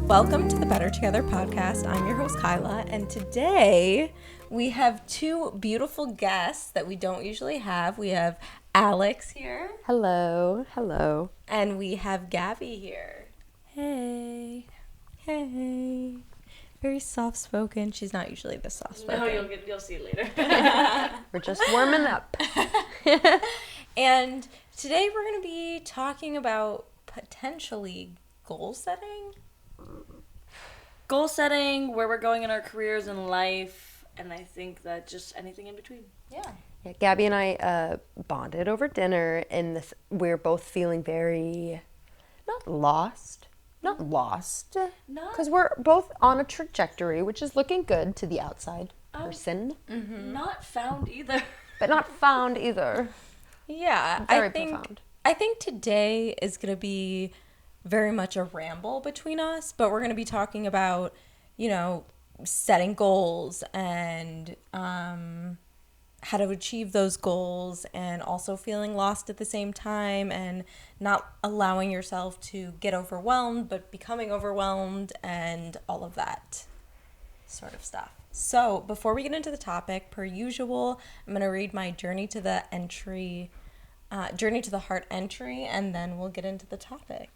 Welcome to the Better Together podcast. I'm your host, Kyla, and today we have two beautiful guests that we don't usually have. We have Alex here. Hello. Hello. And we have Gabby here. Hey. Hey. Very soft-spoken. She's not usually this soft-spoken. No, you'll see later. We're just warming up. And today we're going to be talking about potentially goal setting. Goal setting, where we're going in our careers and life, and I think that just anything in between. Yeah. Yeah, Gabby and I bonded over dinner, and we're both feeling very, not lost, because we're both on a trajectory, which is looking good to the outside person. Mm-hmm. Not found either. But not found either. Yeah, Very profound. I think today is going to be very much a ramble between us, but we're going to be talking about, setting goals and how to achieve those goals, and also feeling lost at the same time and not allowing yourself to get overwhelmed, but becoming overwhelmed and all of that sort of stuff. So before we get into the topic, per usual, I'm going to read my Journey to the Heart entry, and then we'll get into the topic.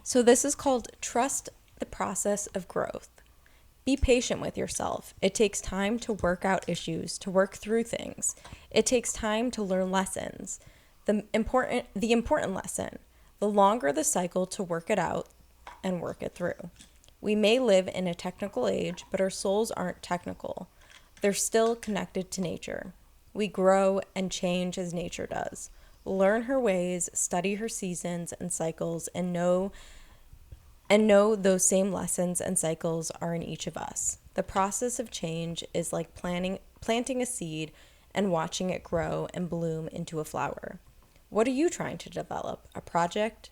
So this is called Trust the Process of Growth. Be patient with yourself. It takes time to work out issues, to work through things. It takes time to learn lessons. The important lesson, the longer the cycle to work it out and work it through. We may live in a technical age, but our souls aren't technical. They're still connected to nature. We grow and change as nature does. Learn her ways, study her seasons and cycles, and know those same lessons and cycles are in each of us. The process of change is like planting a seed and watching it grow and bloom into a flower. What are you trying to develop? A project?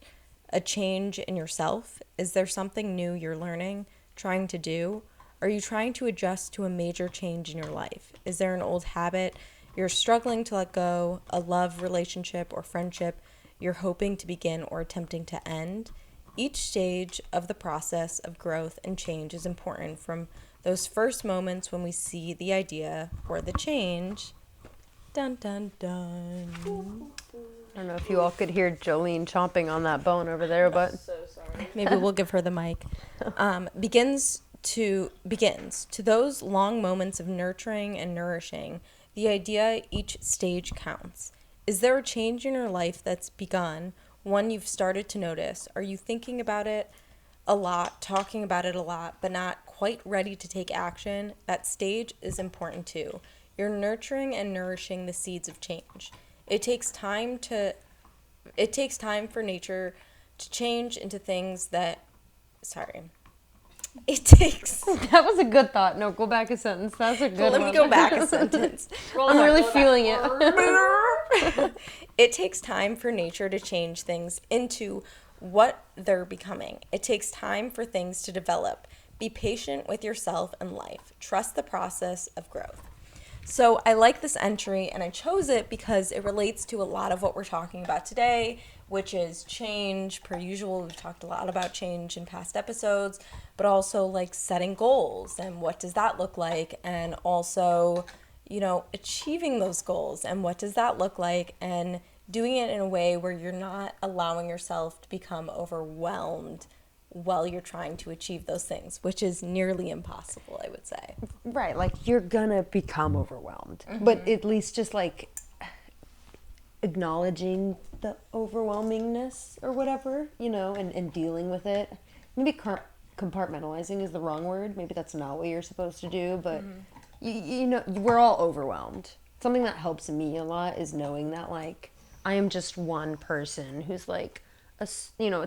A change in yourself? Is there something new you're learning, trying to do? Are you trying to adjust to a major change in your life? Is there an old habit you're struggling to let go, a love, relationship, or friendship you're hoping to begin or attempting to end? Each stage of the process of growth and change is important, from those first moments when we see the idea or the change. Dun, dun, dun. I don't know if you all could hear Jolene chomping on that bone over there, but So sorry. Maybe we'll give her the mic. Begins to those long moments of nurturing and nourishing. The idea each stage counts. Is there a change in your life that's begun, one you've started to notice? Are you thinking about it a lot, talking about it a lot, but not quite ready to take action? That stage is important too. You're nurturing and nourishing the seeds of change. It takes time for nature to change into things that, it takes... that was a good thought. No, go back a sentence. That's a good one. Let me go back a sentence. I'm really feeling it. It takes time for nature to change things into what they're becoming. It takes time for things to develop. Be patient with yourself and life. Trust the process of growth. So I like this entry, and I chose it because it relates to a lot of what we're talking about today, which is change. Per usual, we've talked a lot about change in past episodes, but also like setting goals and what does that look like, and also, achieving those goals and what does that look like, and doing it in a way where you're not allowing yourself to become overwhelmed while you're trying to achieve those things, which is nearly impossible, I would say. Right, like you're gonna become overwhelmed, but at least just like acknowledging the overwhelmingness or whatever, and dealing with it. Maybe compartmentalizing is the wrong word. Maybe that's not what you're supposed to do, but we're all overwhelmed. Something that helps me a lot is knowing that like I am just one person who's like a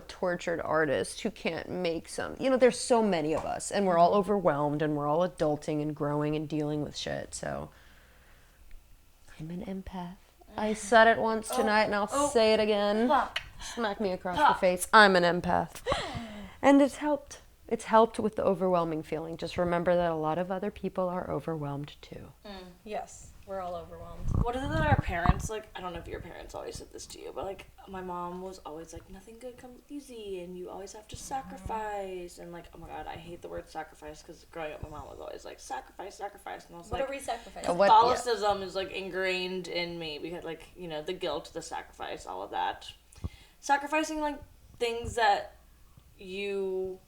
tortured artist who can't make there's so many of us, and we're all overwhelmed, and we're all adulting and growing and dealing with shit. So I'm an empath. I said it once tonight, and I'll say it again. Smack me across the face. I'm an empath. And it's helped. It's helped with the overwhelming feeling. Just remember that a lot of other people are overwhelmed too. Yes, We're all overwhelmed. What is it that our parents, like, I don't know if your parents always said this to you, but, like, my mom was always like, nothing good comes easy, and you always have to sacrifice, and, like, oh my god, I hate the word sacrifice, because growing up, my mom was always like, sacrifice, and I was What like, are we sacrificing? Catholicism is, like, ingrained in me, because, like, you know, the guilt, the sacrifice, all of that. Sacrificing, like, things that you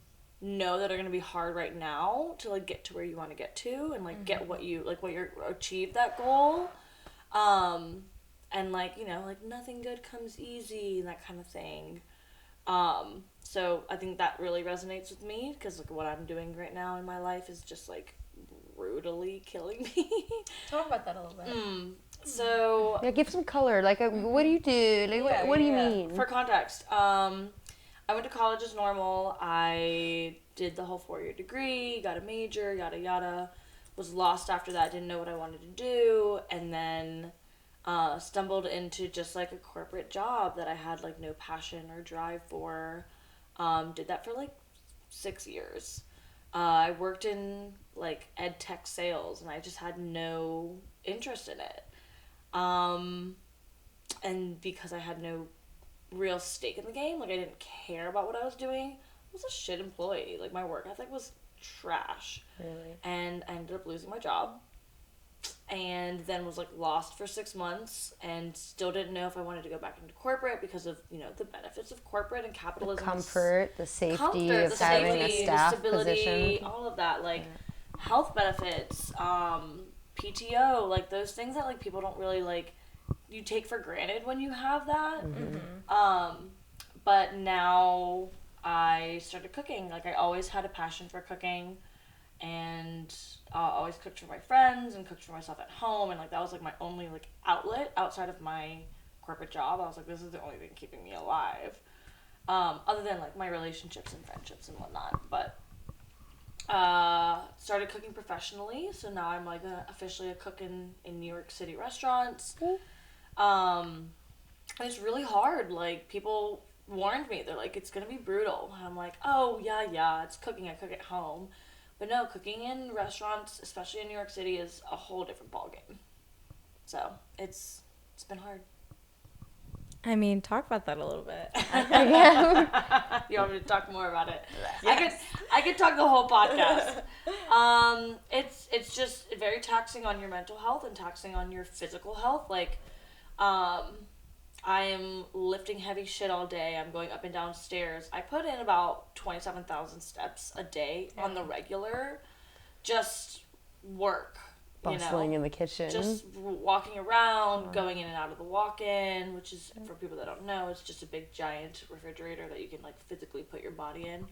know that are going to be hard right now to, like, get to where you want to get to, and, like, get what you, like, what you're, achieve that goal. And, like, you know, like, nothing good comes easy, and that kind of thing. So I think that really resonates with me, because, like, what I'm doing right now in my life is just, like, brutally killing me. Talk about that a little bit. So... Yeah, give some color. Like, what do you do? Like, what do you mean? For context, I went to college as normal. I did the whole 4-year degree, got a major, yada yada. Was lost after that, didn't know what I wanted to do, and then... stumbled into just, like, a corporate job that I had, like, no passion or drive for. Did that for, like, 6 years. I worked in, like, ed tech sales, and I just had no interest in it. And because I had no real stake in the game, like, I didn't care about what I was doing, I was a shit employee. Like, my work ethic was trash. Really? And I ended up losing my job. And then was, like, lost for 6 months and still didn't know if I wanted to go back into corporate because of, you know, the benefits of corporate and capitalism. The comfort, the safety of having a staff the stability, position. all of that, like, health benefits, PTO, like, those things that, like, people don't really, like, you take for granted when you have that. But now I started cooking. Like, I always had a passion for cooking. And always cooked for my friends and cooked for myself at home, and, like, that was, like, my only, like, outlet outside of my corporate job. I was like, this is the only thing keeping me alive, other than, like, my relationships and friendships and whatnot. But started cooking professionally, so now I'm, like, officially a cook in New York City restaurants. And it's really hard. Like, people warned me, they're like, it's gonna be brutal, and I'm like, oh yeah, it's cooking, I cook at home. But no, cooking in restaurants, especially in New York City, is a whole different ballgame. So, it's been hard. I mean, talk about that a little bit. You want me to talk more about it? Yes. I could talk the whole podcast. It's just very taxing on your mental health and taxing on your physical health. Like, I am lifting heavy shit all day. I'm going up and down stairs. I put in about 27,000 steps a day on the regular. Just work. Bustling in the kitchen. Just walking around, going in and out of the walk-in, which is, for people that don't know, it's just a big giant refrigerator that you can, like, physically put your body in.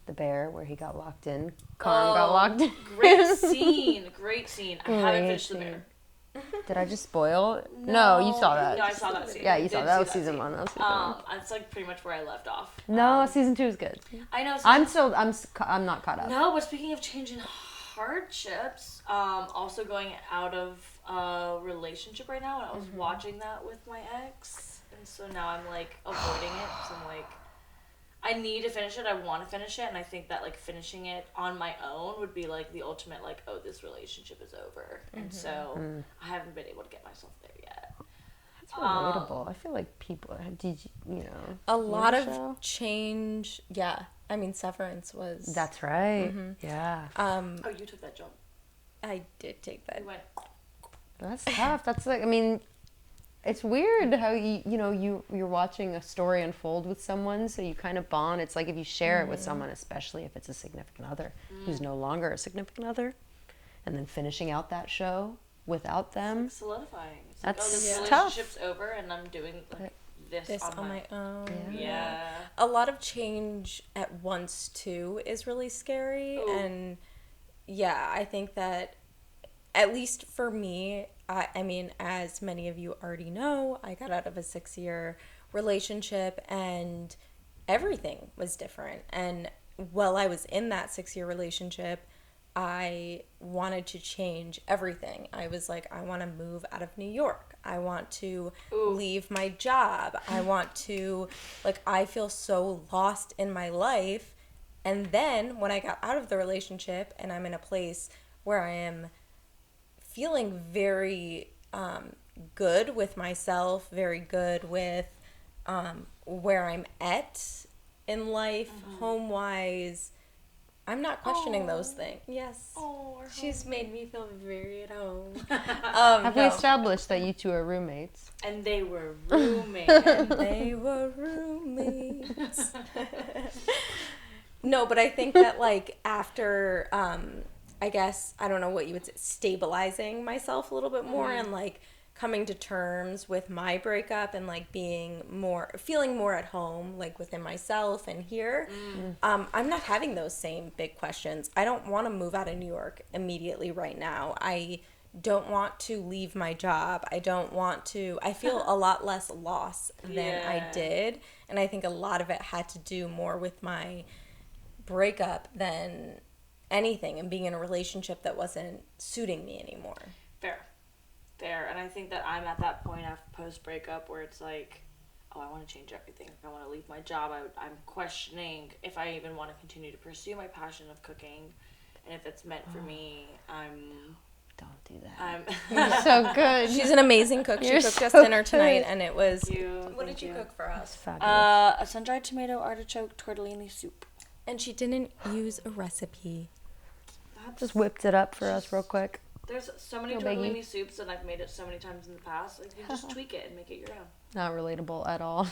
The bear, where he got locked in. Carm got locked in. Great scene. I haven't finished The Bear. Did I just spoil? No, you saw that. No, I saw that scene. Yeah, you saw that. That was season 1. It's, like, pretty much where I left off. No, season 2 is good. I know. I'm not caught up. No, but speaking of changing hardships, also going out of a relationship right now, and I was watching that with my ex, and so now I'm, like, avoiding it, because I'm like, I need to finish it, I want to finish it, and I think that, like, finishing it on my own would be, like, the ultimate, like, oh, this relationship is over, and so I haven't been able to get myself there yet. It's relatable. I feel like people, a lot of change. Yeah, I mean, Severance was. That's right. Yeah. Oh, you took that job. I did take that. You went. That's tough. That's like, I mean, it's weird how you're watching a story unfold with someone, so you kind of bond. It's like if you share it with someone, especially if it's a significant other who's no longer a significant other, and then finishing out that show without them. It's like solidifying. It's that's like, oh, this tough. relationship's over, and I'm doing, like, this on my own. Yeah. A lot of change at once too is really scary. Ooh. And yeah, I think that, at least for me, I mean, as many of you already know, I got out of a 6-year relationship and everything was different. And while I was in that 6-year relationship, I wanted to change everything. I was like, I want to move out of New York. I want to leave my job. I want to, like, I feel so lost in my life. And then when I got out of the relationship and I'm in a place where I am feeling very good with myself, very good with where I'm at in life, home-wise. I'm not questioning those things. Yes. She's made me feel very at home. Have we established that you two are roommates? And they were roommates. No, but I think that, like, after, I guess, I don't know what you would say, stabilizing myself a little bit more and, like, coming to terms with my breakup and, like, feeling more at home, like, within myself and here, I'm not having those same big questions. I don't want to move out of New York immediately right now. I don't want to leave my job. I feel a lot less loss than I did. And I think a lot of it had to do more with my breakup than anything and being in a relationship that wasn't suiting me anymore. Fair. And I think that I'm at that point after post-breakup where it's like, oh, I want to change everything. I want to leave my job. I'm questioning if I even want to continue to pursue my passion of cooking. And if it's meant for me, Don't do that. You're so good. She's an amazing cook. She cooked us dinner tonight, and it was... What did you cook for us? A sun-dried tomato artichoke tortellini soup. And she didn't use a recipe. Just whipped it up for us real quick. There's so many tortellini soups, and I've made it so many times in the past. Like, you just tweak it and make it your own. Not relatable at all.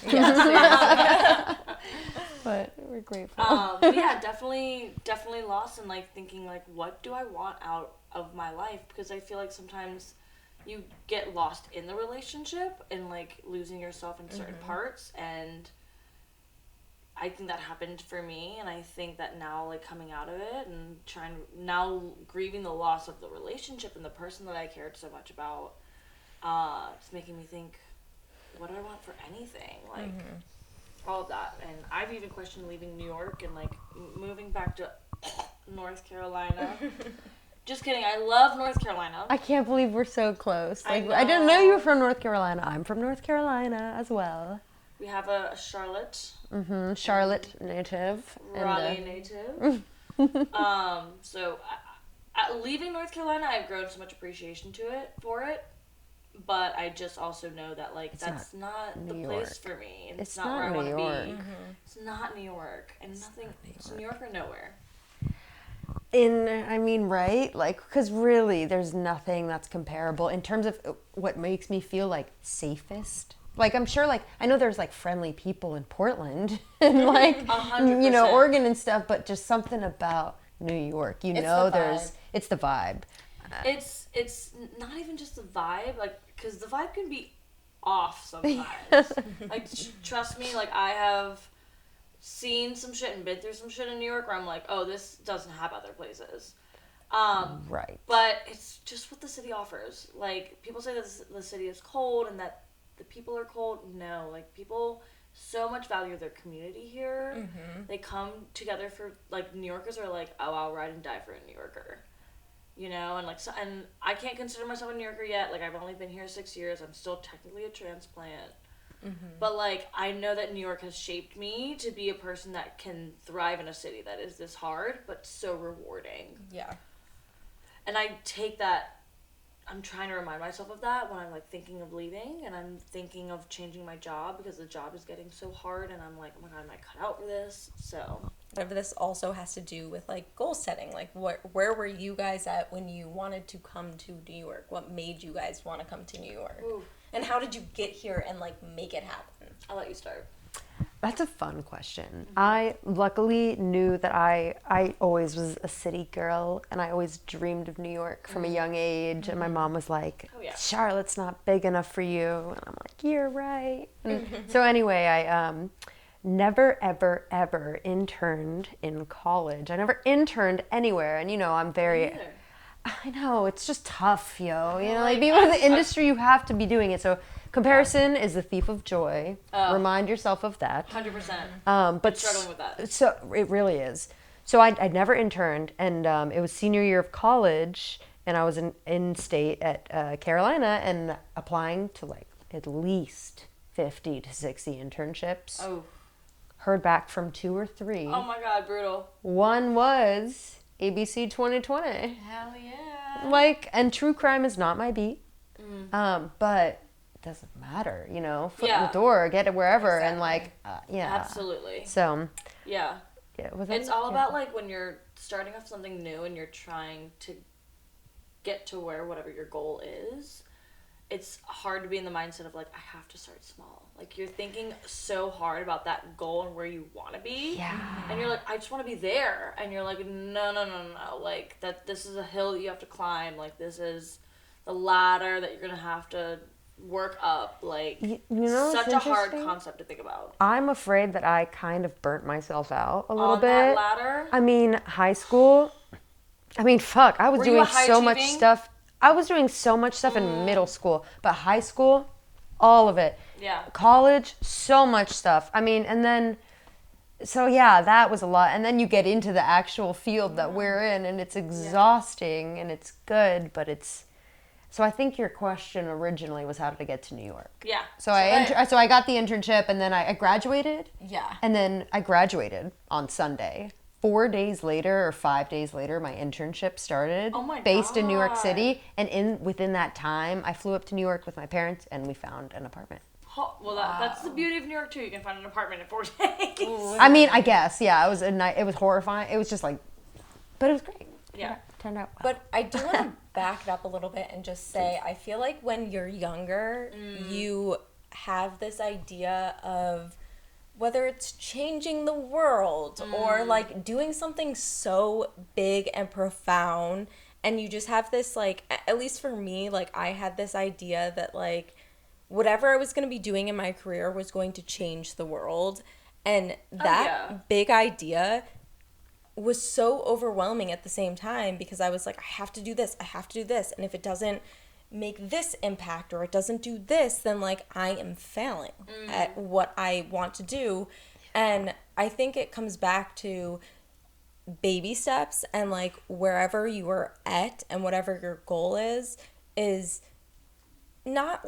But we're grateful. But yeah, definitely lost in, like, thinking, like, what do I want out of my life? Because I feel like sometimes you get lost in the relationship and, like, losing yourself in certain parts, and I think that happened for me, and I think that now, like, coming out of it and now grieving the loss of the relationship and the person that I cared so much about, it's making me think, what do I want for anything? Like, all of that. And I've even questioned leaving New York and, like, moving back to North Carolina. Just kidding. I love North Carolina. I can't believe we're so close. Like, I didn't know you were from North Carolina. I'm from North Carolina as well. We have a Charlotte. Charlotte native. Raleigh native. So leaving North Carolina, I've grown so much appreciation for it. But I just also know that, like, that's not the place for me. It's not where I want to be. It's not New York. And it's New York or nowhere. Right? Like, because really, there's nothing that's comparable in terms of what makes me feel, like, safest. Like, I'm sure, like, I know there's, like, friendly people in Portland and, like, 100%. Oregon and stuff, but just something about New York, it's the vibe. It's not even just the vibe, like, because the vibe can be off sometimes. Like, trust me, like, I have seen some shit and been through some shit in New York where I'm like, oh, this doesn't have other places. Right. But it's just what the city offers. Like, people say that the city is cold and that the people are cold. No, like, people so much value their community here. They come together for, like, New Yorkers are like, oh, I'll ride and die for a New Yorker. You know, and, like, and I can't consider myself a New Yorker yet. Like, I've only been here 6 years. I'm still technically a transplant. But, like, I know that New York has shaped me to be a person that can thrive in a city that is this hard, but so rewarding. Yeah. And I take that, I'm trying to remind myself of that when I'm, like, thinking of leaving, and I'm thinking of changing my job because the job is getting so hard, and I'm like, oh my God, am I cut out for this? So... Whatever this also has to do with, like, goal setting. Like, where were you guys at when you wanted to come to New York? What made you guys want to come to New York? Ooh. And how did you get here and, like, make it happen? I'll let you start. That's a fun question. I luckily knew that I always was a city girl, and I always dreamed of New York from a young age. And my mom was like, Charlotte's not big enough for you. And I'm like, you're right. And so anyway, I never, ever, ever interned in college. I never interned anywhere. And, I'm very... I know, it's just tough, like being in the industry, you have to be doing it. So comparison is the thief of joy. Remind yourself of that. 100%. But I'm struggling with that. So it really is. So I'd never interned, and it was senior year of college, and I was in state at Carolina and applying to, like, at least 50 to 60 internships. Oh. Heard back from 2 or 3. Oh my God, brutal. One was ABC 2020. Hell yeah. Like, and true crime is not my beat. But it doesn't matter, you know. Foot in the door, get it wherever, and like, yeah. Absolutely. So. Yeah. Yeah. It's all about like when you're starting off something new and you're trying to get to whatever your goal is. It's hard to be in the mindset of like, I have to start small. Like, you're thinking so hard about that goal and where you want to be. Yeah. And you're like, I just want to be there. And you're like, no. Like, this is a hill that you have to climb. Like, this is the ladder that you're going to have to work up. Like, you know, such a hard concept to think about. I'm afraid that I kind of burnt myself out a little bit. On that ladder? I mean, high school. I mean, fuck. I was doing so much stuff. I was doing so much stuff in middle school, but high school, all of it. Yeah. College, so much stuff. I mean, and then, so yeah, that was a lot. And then you get into the actual field that we're in, and it's exhausting, and it's good, but it's. So I think your question originally was, how did I get to New York? Yeah. So I got the internship, and then I graduated. Yeah. And then I graduated on Sunday. 4 days later or 5 days later, my internship started. Oh my God. Based in New York City, and within that time, I flew up to New York with my parents, and we found an apartment. Well, that's the beauty of New York too. You can find an apartment in 4 days. I mean, I guess, yeah. It was horrifying. It was just like, but it was great. Yeah. Turned out well. But I do want to back it up a little bit and just say, I feel like when you're younger, you have this idea of whether it's changing the world or like doing something so big and profound, and you just have this, like, at least for me, like, I had this idea that like whatever I was going to be doing in my career was going to change the world, and that big idea was so overwhelming at the same time, because I was like, I have to do this, and if it doesn't make this impact or it doesn't do this, then like I am failing at what I want to do. And I think it comes back to baby steps, and like wherever you are at and whatever your goal is not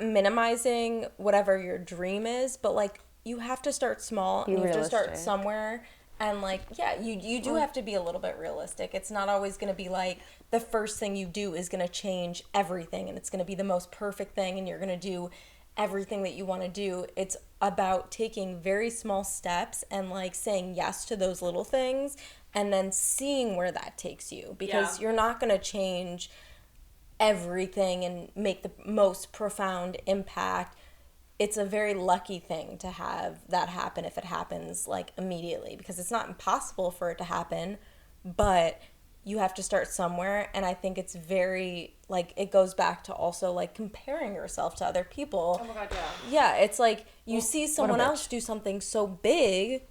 minimizing whatever your dream is, but like you have to start small and you have to start somewhere. And like, yeah, you do have to be a little bit realistic. It's not always going to be like the first thing you do is going to change everything and it's going to be the most perfect thing and you're going to do everything that you want to do. It's about taking very small steps and like saying yes to those little things and then seeing where that takes you, because you're not going to change everything and make the most profound impact. It's a very lucky thing to have that happen if it happens like immediately, because it's not impossible for it to happen, but you have to start somewhere. And I think it's very like, it goes back to also like comparing yourself to other people. Oh my God, yeah. Yeah, it's like you see someone else do something so big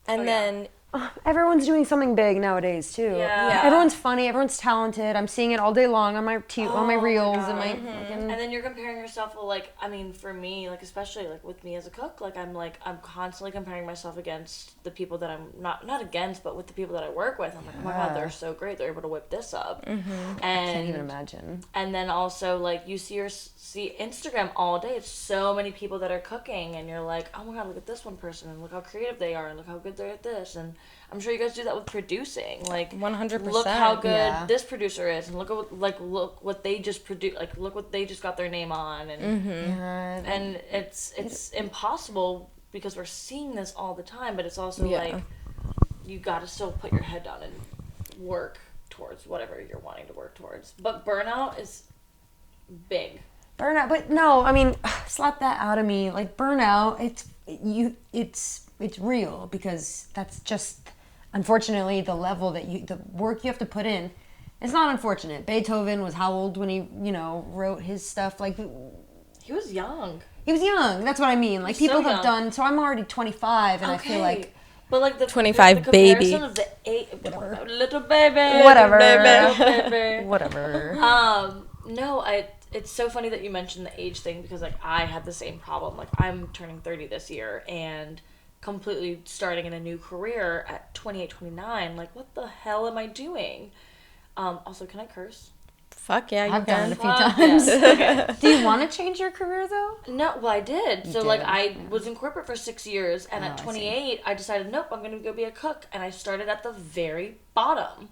and then everyone's doing something big nowadays too. Yeah. Everyone's funny. Everyone's talented. I'm seeing it all day long on my on my reels and my. And then you're comparing yourself with like, I mean, for me, like especially like with me as a cook, I'm constantly comparing myself against the people that I'm not against, but with the people that I work with. I'm like, oh my God, they're so great. They're able to whip this up. And I can't even imagine. And then also like you see Instagram all day. It's so many people that are cooking, and you're like, oh my God, look at this one person, and look how creative they are, and look how good they're at this. And I'm sure you guys do that with producing. Like 100%. Look how good this producer is, and look what they just produced. Like look what they just got their name on, and and it's impossible because we're seeing this all the time. But it's also like you got to still put your head down and work towards whatever you're wanting to work towards. But burnout is big. Burnout, but no, I mean, slap that out of me. Like burnout, it's real, because that's just unfortunately the level that the work you have to put in. It's not unfortunate. Beethoven was how old when he wrote his stuff? Like he was young. He was young. That's what I mean. Like people have done. So I'm already 25, and I feel like. But like the 25 the baby, of the little baby, whatever, little baby. Whatever. No, it's so funny that you mentioned the age thing, because like I had the same problem. Like I'm turning 30 this year and completely starting in a new career at 28, 29. Like what the hell am I doing? Also, can I curse? Fuck yeah, you I've done can. it a few times. Okay. Do you want to change your career though? No, well I did. You so did. like I was in corporate for 6 years, and at 28 I decided nope, I'm gonna go be a cook, and I started at the very bottom.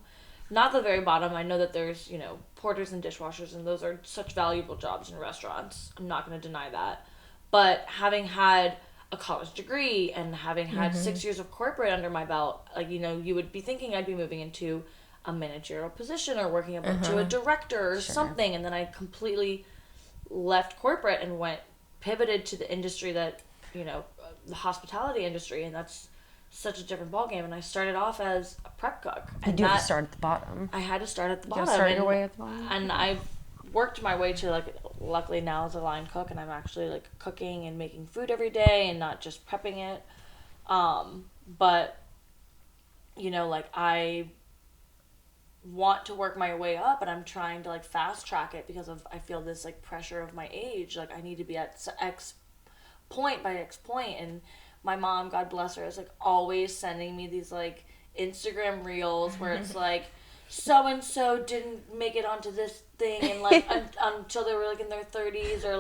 not the very bottom. I know that there's, porters and dishwashers, and those are such valuable jobs in restaurants. I'm not going to deny that. But having had a college degree and having had 6 years of corporate under my belt, you would be thinking I'd be moving into a managerial position or working up to a director or something. And then I completely left corporate and pivoted to the industry that, the hospitality industry. And that's such a different ballgame. And I started off as a prep cook. And you had to start at the bottom. I had to start at the bottom. You start your way at the bottom. And I've worked my way to, luckily now as a line cook, and I'm actually, cooking and making food every day and not just prepping it. But, I want to work my way up, and I'm trying to, fast track it because I feel this, pressure of my age. I need to be at X point by X point, and my mom, God bless her, is always sending me these Instagram reels where it's so and so didn't make it onto this thing and until they were in their 30s, or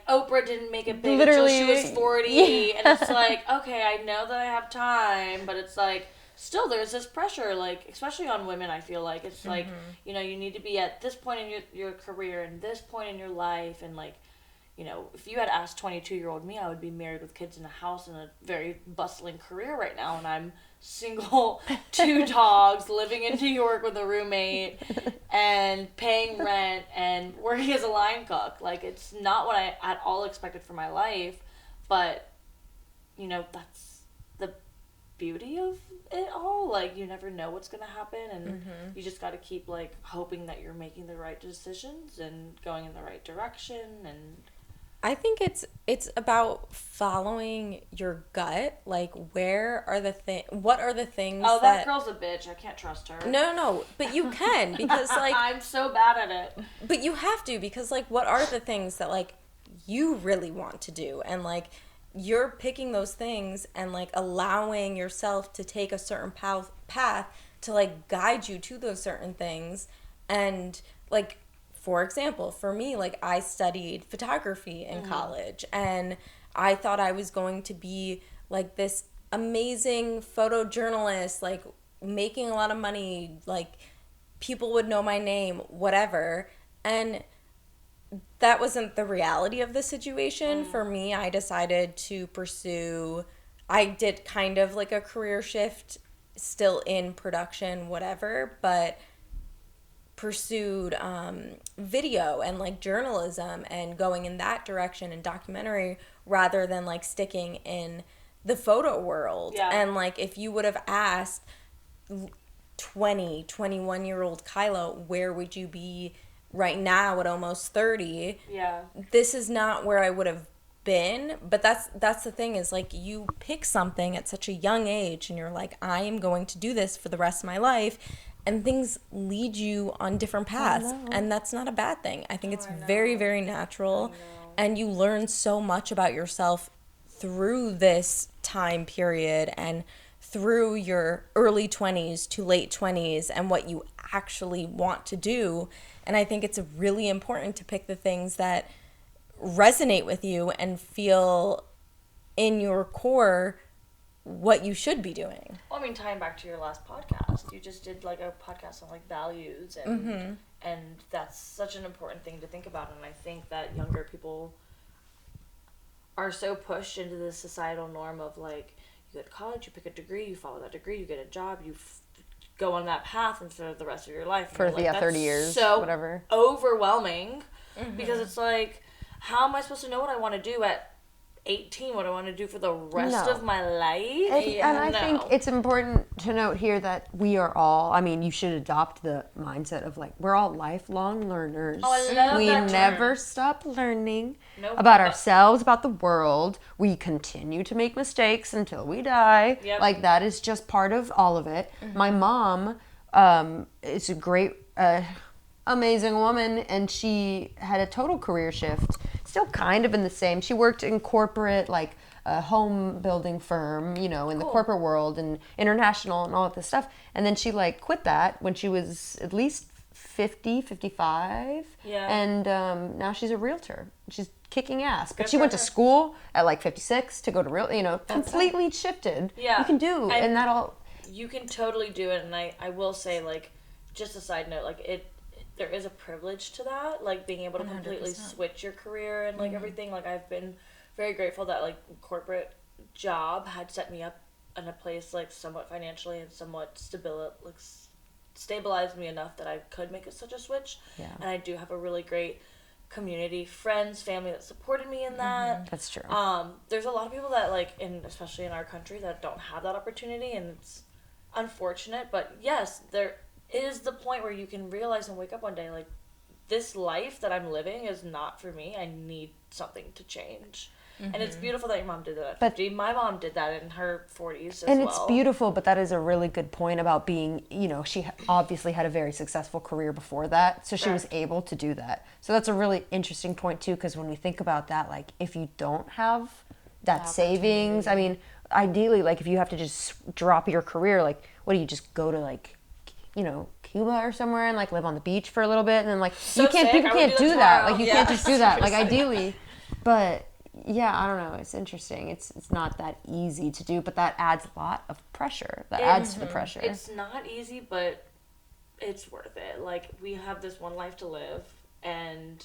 Oprah didn't make it big until she was 40, and it's okay, I know that I have time, but it's still there's this pressure, especially on women. I feel it's you need to be at this point in your career and this point in your life, and if you had asked 22-year-old me, I would be married with kids in a house and a very bustling career right now. And I'm single, 2 dogs, living in New York with a roommate, and paying rent and working as a line cook. It's not what I at all expected for my life. But, that's the beauty of it all. You never know what's going to happen. And you just got to keep, hoping that you're making the right decisions and going in the right direction. And I think it's about following your gut. What are the things that girl's a bitch. I can't trust her. No, but you can, because I'm so bad at it. But you have to, because what are the things that you really want to do, and you're picking those things and allowing yourself to take a certain path to guide you to those certain things. And for example, for me, I studied photography in college, and I thought I was going to be this amazing photojournalist, making a lot of money, people would know my name, whatever. And that wasn't the reality of the situation. For me, I decided to I did kind of a career shift, still in production, whatever, but pursued video and journalism and going in that direction and documentary, rather than sticking in the photo world. Yeah. And if you would have asked 21-year-old Kyla, where would you be right now at almost 30? Yeah. This is not where I would have been. But that's the thing, is you pick something at such a young age and you're I am going to do this for the rest of my life. And things lead you on different paths. And that's not a bad thing. I think it's very, very natural. And you learn so much about yourself through this time period and through your early 20s to late 20s and what you actually want to do. And I think it's really important to pick the things that resonate with you and feel in your core what you should be doing. Well, tying back to your last podcast, you just did a podcast on values, and and that's such an important thing to think about. And I think that younger people are so pushed into the societal norm of you go to college, you pick a degree, you follow that degree, you get a job, you go on that path instead of the rest of your life. For 30 years, so whatever. Overwhelming, because it's how am I supposed to know what I want to do at 18, what I want to do for the rest of my life? And I think it's important to note here that we are all, you should adopt the mindset of we're all lifelong learners. Oh, I love we that never term. Stop learning about ourselves, about the world. We continue to make mistakes until we die. Yep. That is just part of all of it. My mom is a great, amazing woman, and she had a total career shift. Still kind of in the same. She worked in corporate, a home building firm, in the corporate world and international and all of this stuff. And then she quit that when she was at least 50, 55. Yeah. And now she's a realtor. She's kicking ass. But she went to school at 56 to go to completely shifted. Yeah. You can do. And that all, you can totally do it. And I will say, like, just a side note, like, there is a privilege to that, like, being able to 100%. completely switch your career and, like, everything. Like, I've been very grateful that, like, corporate job had set me up in a place, like, somewhat financially and somewhat stabilized me enough that I could make such a switch. Yeah. And I do have a really great community, friends, family that supported me in that. That's true. There's a lot of people that, like, especially in our country, that don't have that opportunity, and it's unfortunate. But yes, there is the point where you can realize and wake up one day, like, this life that I'm living is not for me. I need something to change. And it's beautiful that your mom did that at 50. My mom did that in her 40s as well. And it's beautiful, but that is a really good point about being, she obviously had a very successful career before that, so she was able to do that. So that's a really interesting point, too, because when we think about that, like, if you don't have that savings, I mean, ideally, like, if you have to just drop your career, like, what do you just go to, like, Cuba or somewhere and, like, live on the beach for a little bit, and then, like, people can't do that. Like, you can't just do that, like, ideally. But yeah, I don't know. It's interesting. It's not that easy to do, but that adds a lot of pressure. That adds to the pressure. It's not easy, but it's worth it. Like, we have this one life to live, and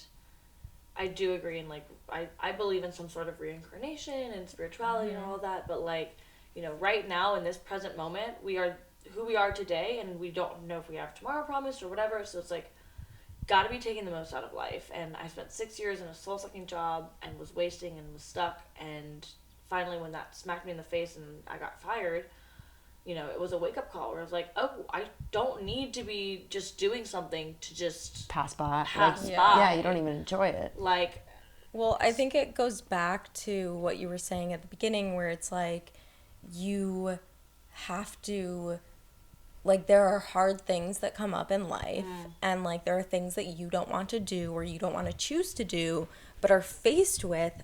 I do agree, and, like, I believe in some sort of reincarnation and spirituality and all of that, but, like, right now in this present moment, we are who we are today, and we don't know if we have tomorrow promised or whatever, so it's like, got to be taking the most out of life. And I spent 6 years in a soul-sucking job and was wasting and was stuck, and finally when that smacked me in the face and I got fired, it was a wake-up call where I was like, oh, I don't need to be just doing something to just pass by. Yeah, you don't even enjoy it. Like, well, I think it goes back to what you were saying at the beginning, where it's like, you have to, like, there are hard things that come up in life, and, like, there are things that you don't want to do or you don't want to choose to do, but are faced with,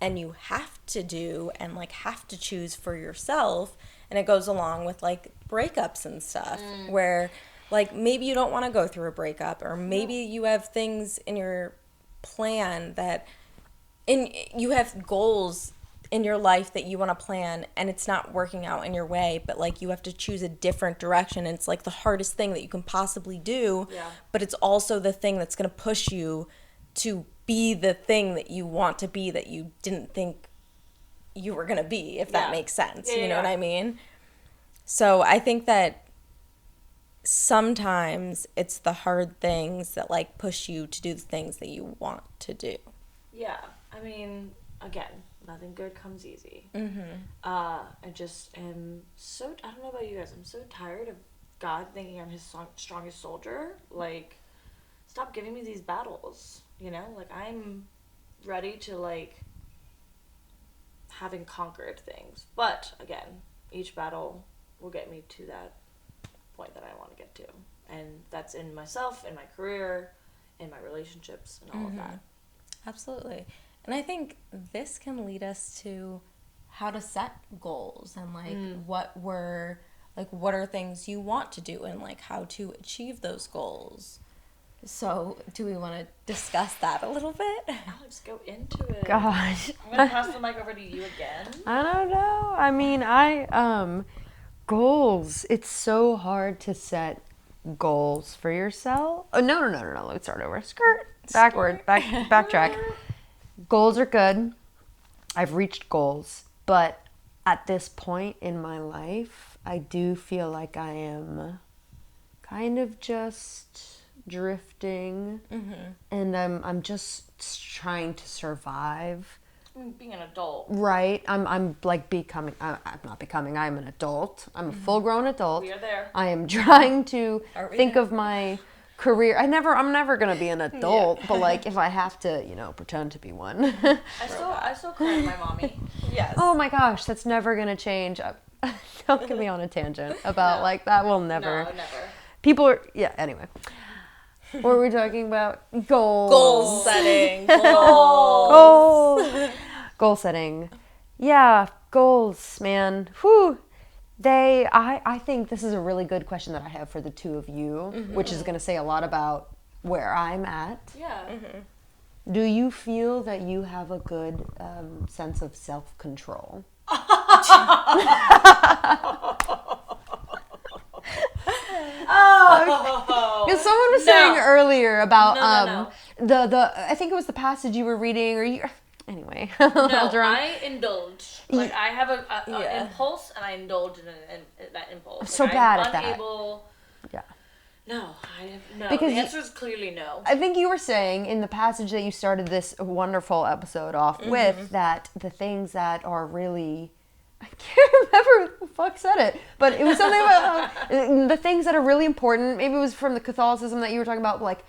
and you have to do, and, like, have to choose for yourself. And it goes along with, like, breakups and stuff, where, like, maybe you don't want to go through a breakup, or maybe you have things in your plan you have goals in your life that you want to plan, and it's not working out in your way, but, like, you have to choose a different direction, and it's, like, the hardest thing that you can possibly do, but it's also the thing that's going to push you to be the thing that you want to be, that you didn't think you were going to be, if that makes sense. You know what I mean? So I think that sometimes it's the hard things that, like, push you to do the things that you want to do. Yeah, I mean, again, nothing good comes easy. I just am so, I don't know about you guys, I'm so tired of God thinking I'm his strongest soldier. Like, stop giving me these battles, Like, I'm ready to, like, having conquered things. But, again, each battle will get me to that point that I want to get to. And that's in myself, in my career, in my relationships, and all of that. Absolutely. And I think this can lead us to how to set goals, and, like, what are things you want to do, and, like, how to achieve those goals. So do we want to discuss that a little bit? Let's go into it. Gosh. I'm going to pass the mic over to you again. I don't know. I mean, goals. It's so hard to set goals for yourself. Oh, no. Let's start over. Backtrack. Goals are good. I've reached goals. But at this point in my life, I do feel like I am kind of just drifting. And I'm just trying to survive. Being an adult. Right. I'm like becoming, I'm not becoming, I'm an adult. I'm a full-grown adult. We are there. I am trying to think of my career. I'm never going to be an adult, but, like, if I have to, pretend to be one. I still cry at my mommy. Yes. Oh my gosh, that's never going to change. Don't get me on a tangent about, like, that will never. No, never. People are, anyway. What were we talking about? Goals. Goal setting. Goal setting. Yeah, goals, man. Whew. I think this is a really good question that I have for the two of you, which is going to say a lot about where I'm at. Yeah. Do you feel that you have a good sense of self-control? Oh. Because someone was saying earlier about No. the I think it was the passage you were reading, or you. Anyway, No, I indulge. Like I have an impulse, and I indulge in that impulse. I'm so like, bad I'm at that. unable. Yeah. No, no. Because the answer is clearly no. I think you were saying in the passage that you started this wonderful episode off with that the things that are really, I can't remember who the fuck said it, but it was something about the things that are really important. Maybe it was from the Catholicism that you were talking about, like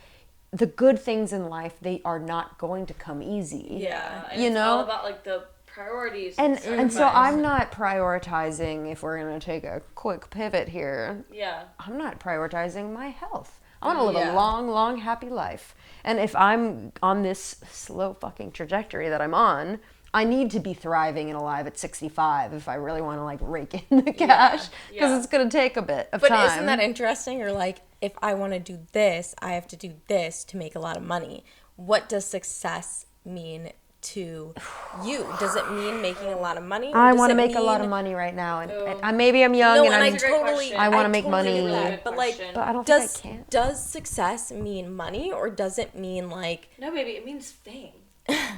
the good things in life, they are not going to come easy. Yeah, and it's all about like the priorities. And so I'm not prioritizing, if we're going to take a quick pivot here. Yeah. I'm not prioritizing my health. I want to live a long, long, happy life. And if I'm on this slow fucking trajectory that I'm on, I need to be thriving and alive at 65 if I really want to like rake in the cash, because it's going to take a bit of time. But isn't that interesting? Or like, if I want to do this, I have to do this to make a lot of money. What does success mean to you? Does it mean making a lot of money? I want to make a lot of money right now, and maybe I'm young and I want to make money. But like, I don't think I can. Does success mean money, or does it mean like? No, baby, it means fame.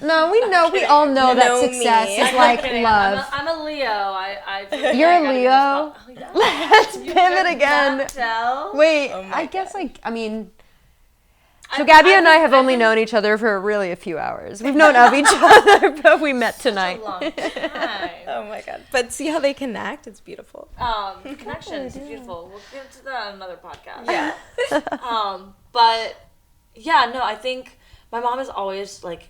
No, we all know that success is like love. I'm a Leo. You're a Leo? Let's pivot again. Wait, I guess I mean... So Gabby and I have only known each other for really a few hours. We've known of each other, but we met tonight. A long time. Oh my god. But see how they connect? It's beautiful. Connections, beautiful. We'll get into that on another podcast. Yeah. But yeah, no, I think my mom is always like,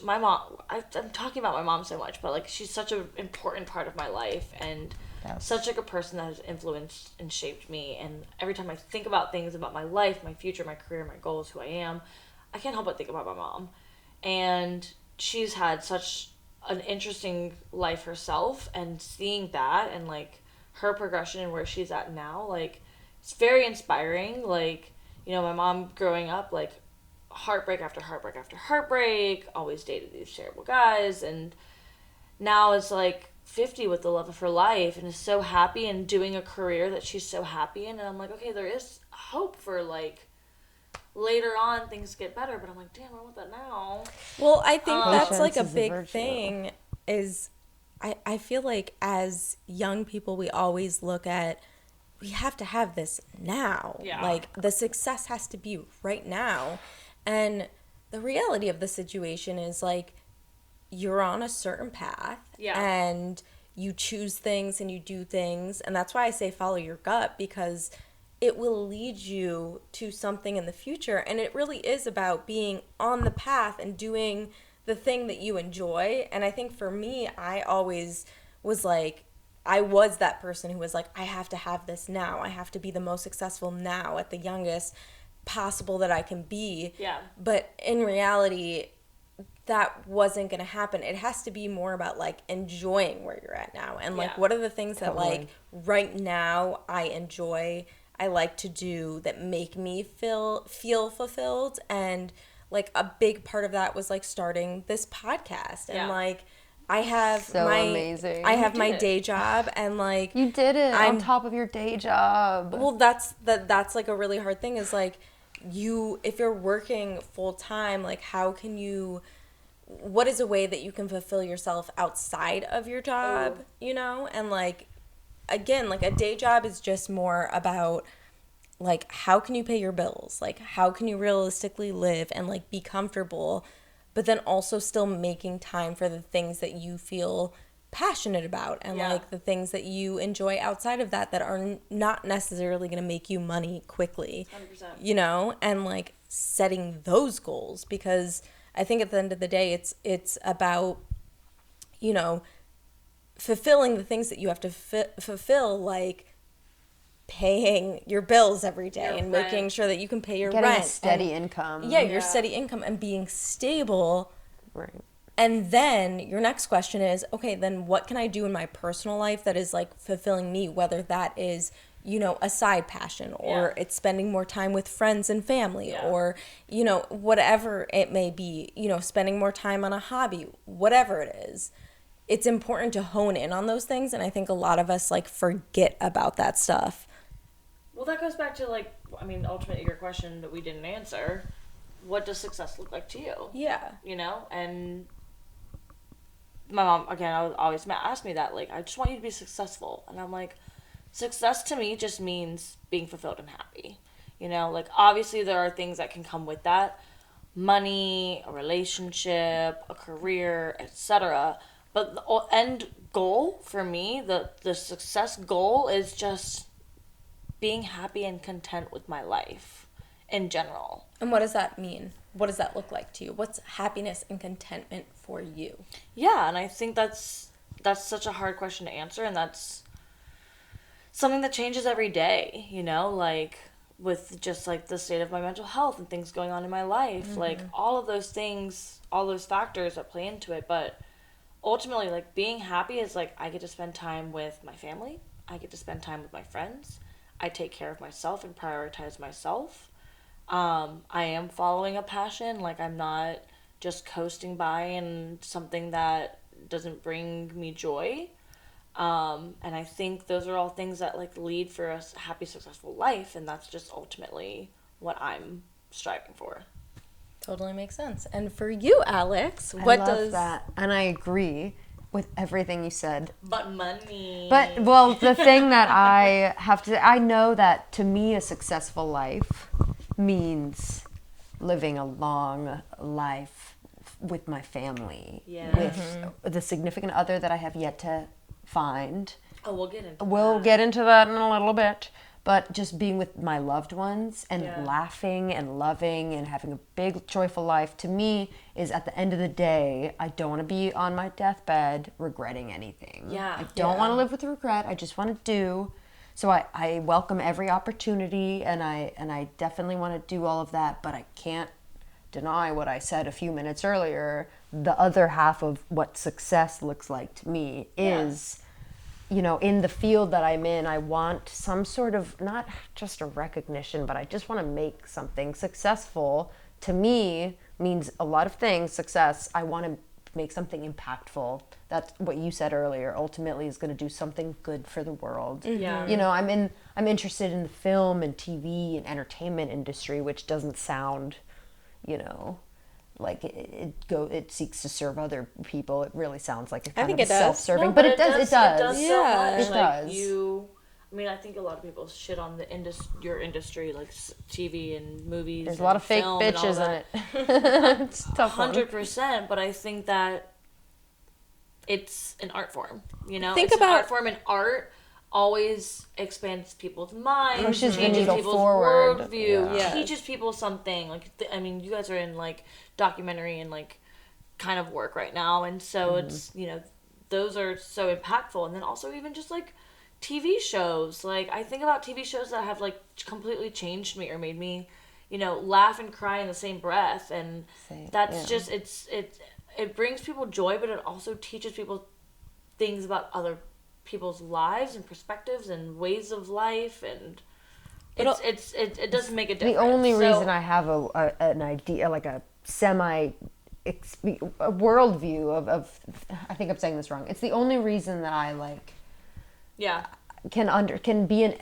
I'm talking about my mom so much, but like she's such an important part of my life, and such like a person that has influenced and shaped me. And every time I think about things about my life, my future, my career, my goals, who I am, I can't help but think about my mom. And she's had such an interesting life herself, and seeing that and like her progression and where she's at now, like it's very inspiring. Like, you know, my mom growing up, like heartbreak after heartbreak after heartbreak, always dated these terrible guys, and now it's like 50 with the love of her life and is so happy and doing a career that she's so happy in. And I'm like, okay, there is hope for like later on things get better, but I'm like, damn, I want that now. Well, I think that's like a big thing is I feel like as young people we always look at, we have to have this now. Yeah. Like the success has to be right now. And the reality of the situation is like you're on a certain path and you choose things and you do things. And that's why I say follow your gut, because it will lead you to something in the future. And it really is about being on the path and doing the thing that you enjoy. And I think for me, I always was like, I was that person who was like, I have to have this now. I have to be the most successful now at the youngest possible that I can be. Yeah. But in reality, that wasn't going to happen. It has to be more about like enjoying where you're at now. And like, what are the things that like right now I enjoy, I like to do that make me feel fulfilled. And like a big part of that was like starting this podcast. And like, I have amazing. I have my day job, and like you did it on top of your day job. Well, that's like a really hard thing is like if you're working full time, like what is a way that you can fulfill yourself outside of your job, you know? And like again, like a day job is just more about like how can you pay your bills? Like how can you realistically live and like be comfortable, but then also still making time for the things that you feel passionate about and like the things that you enjoy outside of that are not necessarily going to make you money quickly. 100%. You know, and like setting those goals, because I think at the end of the day it's about, you know, fulfilling the things that you have to fulfill, like paying your bills every day and making sure that you can pay your rent. Getting a steady income. Yeah, your steady income and being stable. Right. And then your next question is, okay, then what can I do in my personal life that is like fulfilling me, whether that is, you know, a side passion or it's spending more time with friends and family or, you know, whatever it may be, you know, spending more time on a hobby, whatever it is. It's important to hone in on those things. And I think a lot of us like forget about that stuff. Well, that goes back to, like, I mean, ultimately your question that we didn't answer. What does success look like to you? Yeah. You know? And my mom, again, always ask me that. Like, I just want you to be successful. And I'm like, success to me just means being fulfilled and happy. You know? Like, obviously there are things that can come with that. Money, a relationship, a career, etc. But the end goal for me, the success goal is just being happy and content with my life in general. And what does that mean? What does that look like to you? What's happiness and contentment for you? Yeah, and I think that's such a hard question to answer, and that's something that changes every day, you know, like with just like the state of my mental health and things going on in my life, like all of those things, all those factors that play into it. But ultimately, like, being happy is like I get to spend time with my family, I get to spend time with my friends, I take care of myself and prioritize myself. I am following a passion. Like, I'm not just coasting by in something that doesn't bring me joy. And I think those are all things that, like, lead for a happy, successful life. And that's just ultimately what I'm striving for. Totally makes sense. And for you, Alex, I love that. And I agree with everything you said. But money. But, well, the thing that I have to, I know that to me a successful life means living a long life with my family, with the significant other that I have yet to find. Oh, we'll get into We'll get into that in a little bit. But just being with my loved ones and laughing and loving and having a big, joyful life, to me, is at the end of the day, I don't want to be on my deathbed regretting anything. Yeah. I don't want to live with regret. I just want to do. So I welcome every opportunity, and I definitely want to do all of that, but I can't deny what I said a few minutes earlier. The other half of what success looks like to me is... you know, in the field that I'm in, I want some sort of, not just a recognition, but I just want to make something successful. To me, means a lot of things. Success, I want to make something impactful. That's what you said earlier. Ultimately, is going to do something good for the world. Yeah. You know, I'm interested in the film and TV and entertainment industry, which doesn't sound, you know, like it seeks to serve other people. It really sounds like a kind of self-serving, no, but it does. It does Yeah, so much. it does. I mean, I think a lot of people shit on the your industry, like TV and movies. There's a lot of fake bitches in it. It's tough. 100%, but I think that it's an art form. You know, Think it's about an art form, and art always expands people's minds, Pushes the changes needle people's forward. worldview, Yeah. teaches people something. Like, I mean, you guys are in like documentary and like kind of work right now, and so it's, you know, those are so impactful. And then also even just like TV shows. Like, I think about TV shows that have like completely changed me or made me, you know, laugh and cry in the same breath, and that's just it brings people joy, but it also teaches people things about other people's lives and perspectives and ways of life, and it doesn't make a difference. The only reason I have an idea, like a a worldview of I think I'm saying this wrong. It's the only reason that I like can be an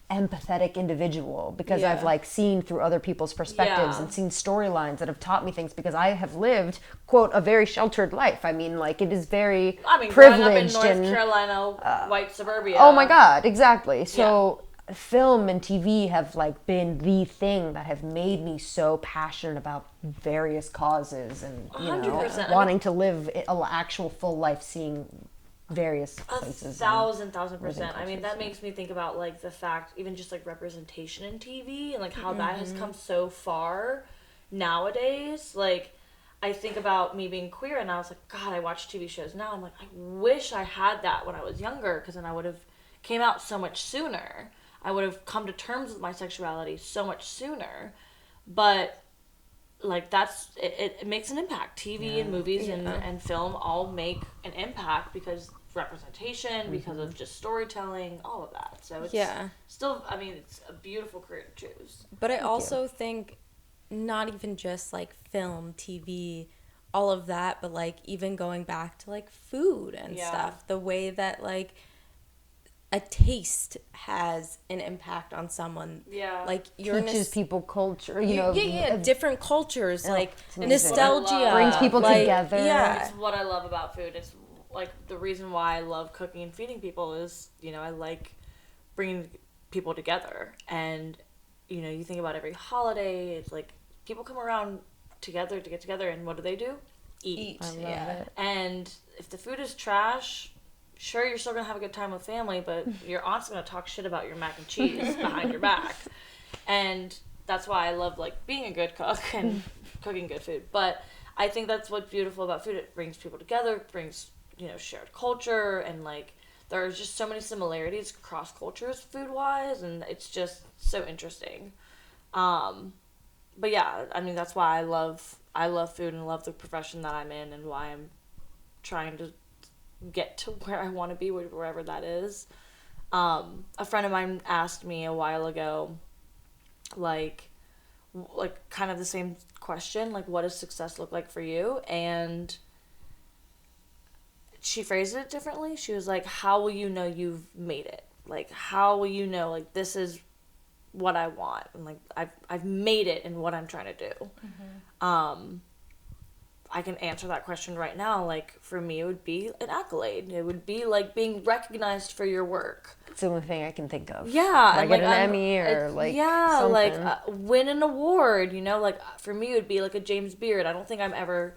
empathetic individual, because I've like seen through other people's perspectives and seen storylines that have taught me things, because I have lived, quote, a very sheltered life. I mean, like, it is very privileged. Growing up in North Carolina, white suburbia. Oh my God, exactly. So film and TV have like been the thing that have made me so passionate about various causes, and you know, 100%. wanting to live an actual full life, seeing various places. 1,000%. I mean, that makes me think about like the fact, even just like representation in TV, and like how that has come so far nowadays. Like, I think about me being queer, and I was like, God, I watch TV shows now. I'm like, I wish I had that when I was younger, because then I would have came out so much sooner. I would have come to terms with my sexuality so much sooner. But like, that's it makes an impact. TV and movies and film all make an impact because representation, because of just storytelling, all of that. So it's still, I mean, it's a beautiful career to choose. But I also think not even just like film, TV, all of that, but like even going back to like food and stuff, the way that like a taste has an impact on someone. Yeah. Like your Teaches people culture, you know. different cultures, like it's amazing. nostalgia. Brings people together. Yeah. It's what I love about food. It's like the reason why I love cooking and feeding people is, I like bringing people together. And, you think about every holiday, it's like people come around together to get together, and what do? Eat. I love it. And if the food is trash, sure, you're still going to have a good time with family, but your aunt's going to talk shit about your mac and cheese behind your back. And that's why I love, like, being a good cook and cooking good food. But I think that's what's beautiful about food. It brings people together, it brings, shared culture, and, like, there's just so many similarities across cultures food-wise, and it's just so interesting. But yeah, I mean, that's why I love food and love the profession that I'm in, and why I'm trying to get to where I want to be, wherever that is. A friend of mine asked me a while ago, like kind of the same question, like, what does success look like for you? And she phrased it differently. She was like, how will you know you've made it? Like, how will you know, like, this is what I want, and like I've made it in what I'm trying to do. I can answer that question right now. Like, for me, it would be an accolade. It would be like being recognized for your work. It's the only thing I can think of. Yeah, like an Emmy or like something. like win an award. Like, for me, it would be like a James Beard. I don't think I'm ever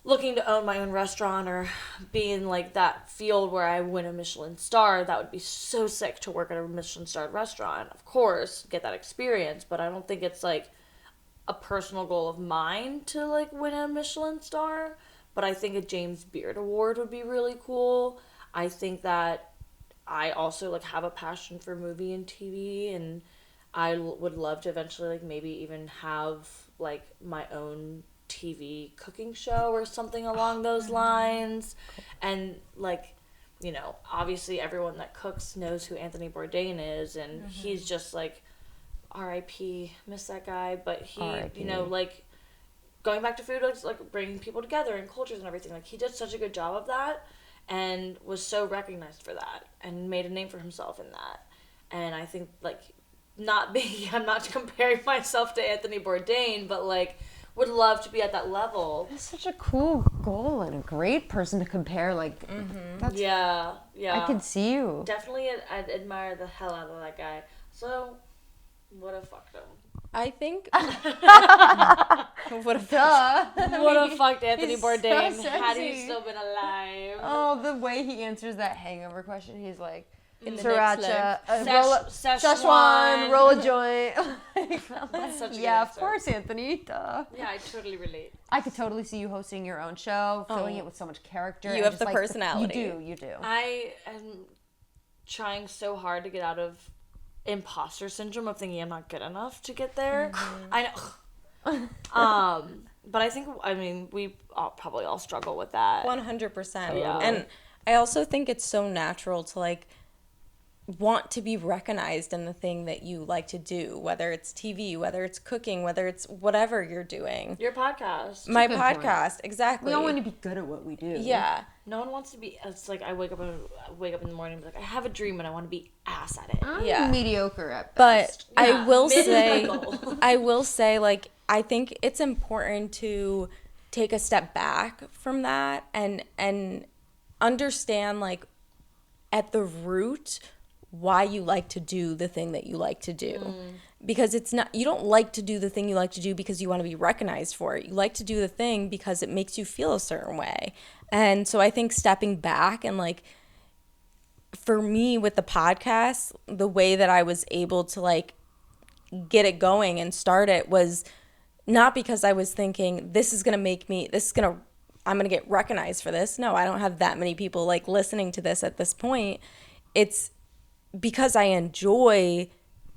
looking to own my own restaurant or be in like that field where I win a Michelin star. That would be so sick to work at a Michelin starred restaurant. Of course, get that experience, but I don't think it's like a personal goal of mine to like win a Michelin star. But I think a James Beard award would be really cool. I think that I also like have a passion for movie and TV, and I would love to eventually like maybe even have like my own TV cooking show or something along those lines. And like, obviously everyone that cooks knows who Anthony Bourdain is, and he's just like R.I.P. miss that guy. But he R.I.P. Like, going back to food, it's like bringing people together and cultures and everything. Like, he did such a good job of that and was so recognized for that and made a name for himself in that. And I think like I'm not comparing myself to Anthony Bourdain, but like would love to be at that level. That's such a cool goal and a great person to compare. Like, that's, yeah. I could see you. Definitely, I'd admire the hell out of that guy. So, would have fucked him. I think. Would have fucked Anthony Bourdain so had he sexy. still been alive. Oh, the way he answers that hangover question, he's like, In the sriracha, next Szechuan, roll a joint. That's such a good Yeah, of answer. course, Anthony. Duh. Yeah, I totally relate. I could totally see you hosting your own show, filling it with so much character. You and have just, the like, personality. You do. I am trying so hard to get out of imposter syndrome of thinking I'm not good enough to get there. I know. But I think, we probably all struggle with that. 100%. Yeah. And I also think it's so natural to like want to be recognized in the thing that you like to do, whether it's TV, whether it's cooking, whether it's whatever you're doing. Your podcast. My Good podcast, exactly. We all want to be good at what we do. Yeah. No one wants to be. It's like I wake up in the morning and be like, I have a dream and I want to be ass at it. I'm Yeah. mediocre at But best. I will mid is my say, goal. I will say, like, I think it's important to take a step back from that and understand, like, at the root why you like to do the thing that you like to do. Because it's not, you don't like to do the thing you like to do because you want to be recognized for it. You like to do the thing because it makes you feel a certain way. And so I think stepping back and like, for me with the podcast, the way that I was able to like get it going and start it was not because I was thinking I'm going to get recognized for this. No, I don't have that many people like listening to this at this point. It's because I enjoy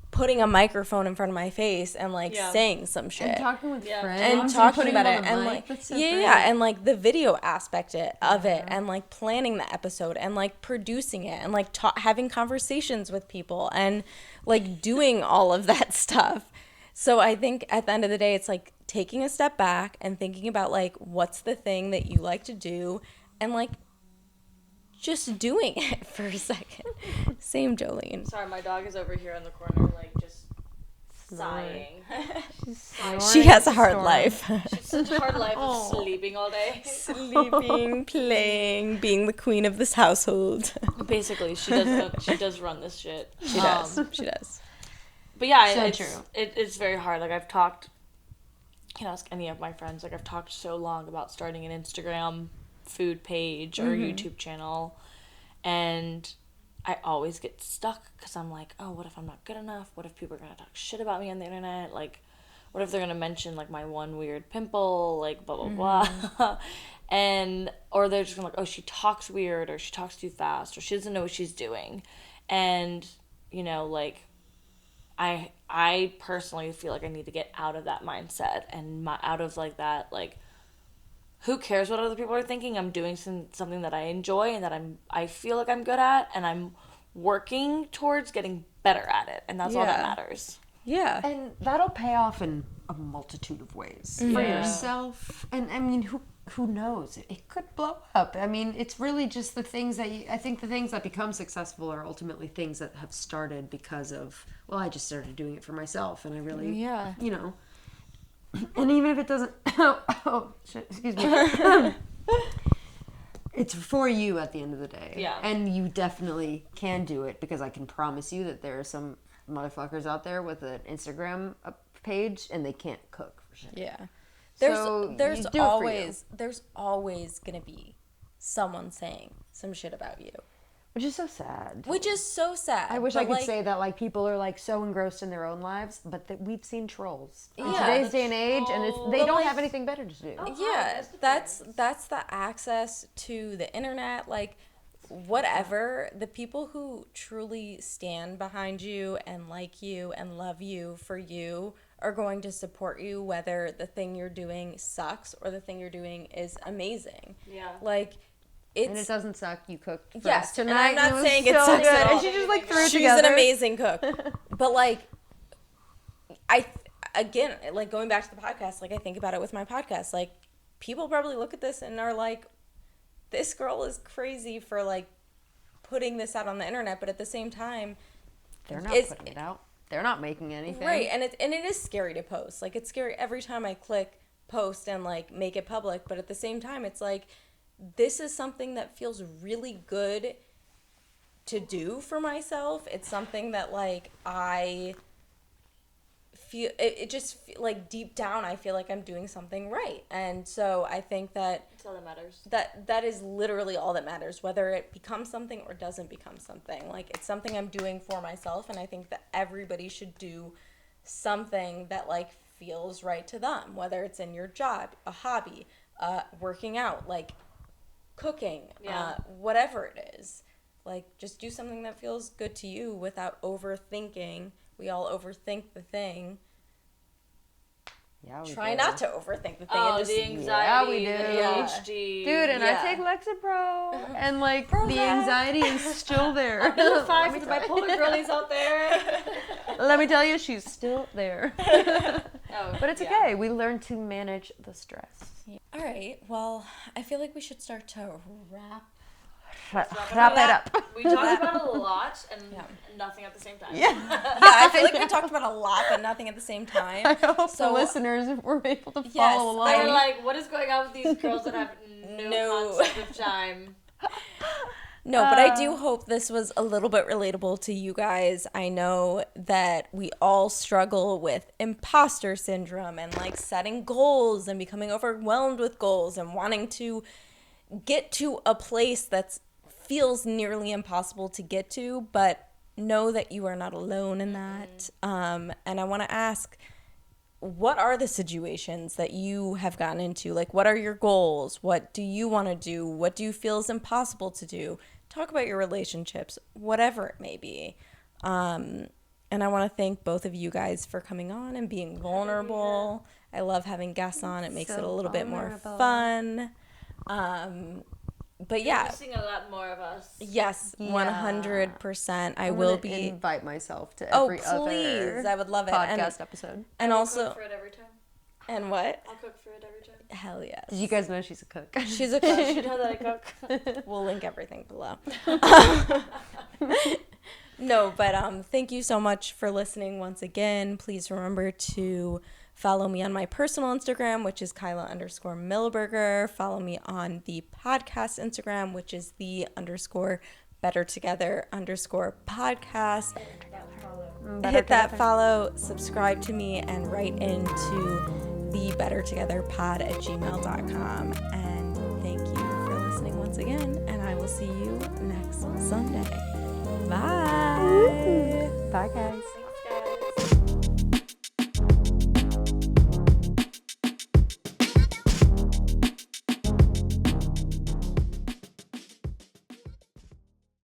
putting a microphone in front of my face and like saying some shit And talking with friends. and talking about it on and the like mic. That's so yeah and like the video aspect of it and like planning the episode and like producing it and like having conversations with people and like doing all of that stuff. So I think at the end of the day, it's like taking a step back and thinking about like what's the thing that you like to do and like just doing it for a second. Same, Jolene. Sorry, my dog is over here in the corner, like, just sighing. She has a hard life. She's such a hard life of sleeping all day. Sleeping, playing, being the queen of this household. Basically, she does run this shit. She does. She does. But yeah, So it's true. It's very hard. Like, I've talked, you can ask any of my friends, like, I've talked so long about starting an Instagram food page or YouTube channel, and I always get stuck because I'm like, oh, what if I'm not good enough? What if people are gonna talk shit about me on the internet? Like, what if they're gonna mention, like, my one weird pimple, like, blah blah blah, and or they're just gonna like, oh, she talks weird, or she talks too fast, or she doesn't know what she's doing, and you know, like, I personally feel like I need to get out of that mindset and out of, like, that, like, who cares what other people are thinking? I'm doing something that I enjoy and that I feel like I'm good at, and I'm working towards getting better at it, and that's all that matters. Yeah. And that'll pay off in a multitude of ways for yourself. And I mean, who knows? It could blow up. I mean, it's really just the things that I think the things that become successful are ultimately things that have started because of, well, I just started doing it for myself, and I really, you know. And even if it doesn't, shit, excuse me. It's for you at the end of the day. Yeah. And you definitely can do it, because I can promise you that there are some motherfuckers out there with an Instagram page and they can't cook for shit. Yeah. So There's you do it always gonna be someone saying some shit about you. Which is so sad. Which is so sad. I wish I could say that, like, people are, like, so engrossed in their own lives, but that we've seen trolls in today's day and age, and they don't have anything better to do. Yeah, that's the access to the internet, like, whatever. The people who truly stand behind you and like you and love you for you are going to support you, whether the thing you're doing sucks or the thing you're doing is amazing. Yeah. like, And it doesn't suck. You cooked for yes, us tonight. and I'm not and saying it it was so sucks good. at all. And she just, like, threw it She's together. an amazing cook. But, like, again, like, going back to the podcast, like, I think about it with my podcast. Like, people probably look at this and are like, this girl is crazy for, like, putting this out on the internet. But at the same time, They're not putting it out. They're not making anything. right? And it is scary to post. Like, it's scary every time I click post and, like, make it public. But at the same time, it's like, this is something that feels really good to do for myself. It's something that, like, I feel, it just, like, deep down, I feel like I'm doing something right. And so I think that That's all that matters. that is literally all that matters, whether it becomes something or doesn't become something. Like, it's something I'm doing for myself, and I think that everybody should do something that, like, feels right to them, whether it's in your job, a hobby, working out, like, cooking, whatever it is. Like, just do something that feels good to you without overthinking. We all overthink the thing. Yeah, we Try do. not to overthink the thing. Oh, and just, the anxiety, we do. the ADHD. Dude, and Yeah. I take Lexapro, and, like, Prozac. the anxiety is still there. Number 5 for the bipolar girlies out there. Let me tell you, she's still there. Oh, But it's okay. We learn to manage the stress. all right. Well, I feel like we should start to wrap. Wrap it up. We talked about a lot and nothing at the same time. Yeah. Yeah, I feel like we talked about a lot, but nothing at the same time. I hope So- the listeners were able to Yes, follow along. They're like, what is going on with these girls that have no concept of time? No, but I do hope this was a little bit relatable to you guys. I know that we all struggle with imposter syndrome and, like, setting goals and becoming overwhelmed with goals and wanting to get to a place that feels nearly impossible to get to, but know that you are not alone in that. And I want to ask, what are the situations that you have gotten into? Like, what are your goals? What do you want to do? What do you feel is impossible to do? Talk about your relationships, whatever it may be. And I want to thank both of you guys for coming on and being vulnerable. I love having guests on. It makes it a little bit more fun. But yeah. Missing a lot more of us. Yes, Yeah. 100%. I I'm will gonna be. invite myself to Oh, every please. other I would love it. podcast episode. And also, For it every time. And what? I'll cook food every time. Hell yes. Did you guys know she's a cook? She's a You cook. should know that I cook. We'll link everything below. No, but thank you so much for listening once again. Please remember to follow me on my personal Instagram, which is Kyla_Millberger. Follow me on the podcast Instagram, which is the_BetterTogether_podcast. Hit that follow, subscribe to me, and write into thebettertogetherpod@gmail.com. And thank you for listening once again, and I will see you next Sunday. Bye. Bye, guys.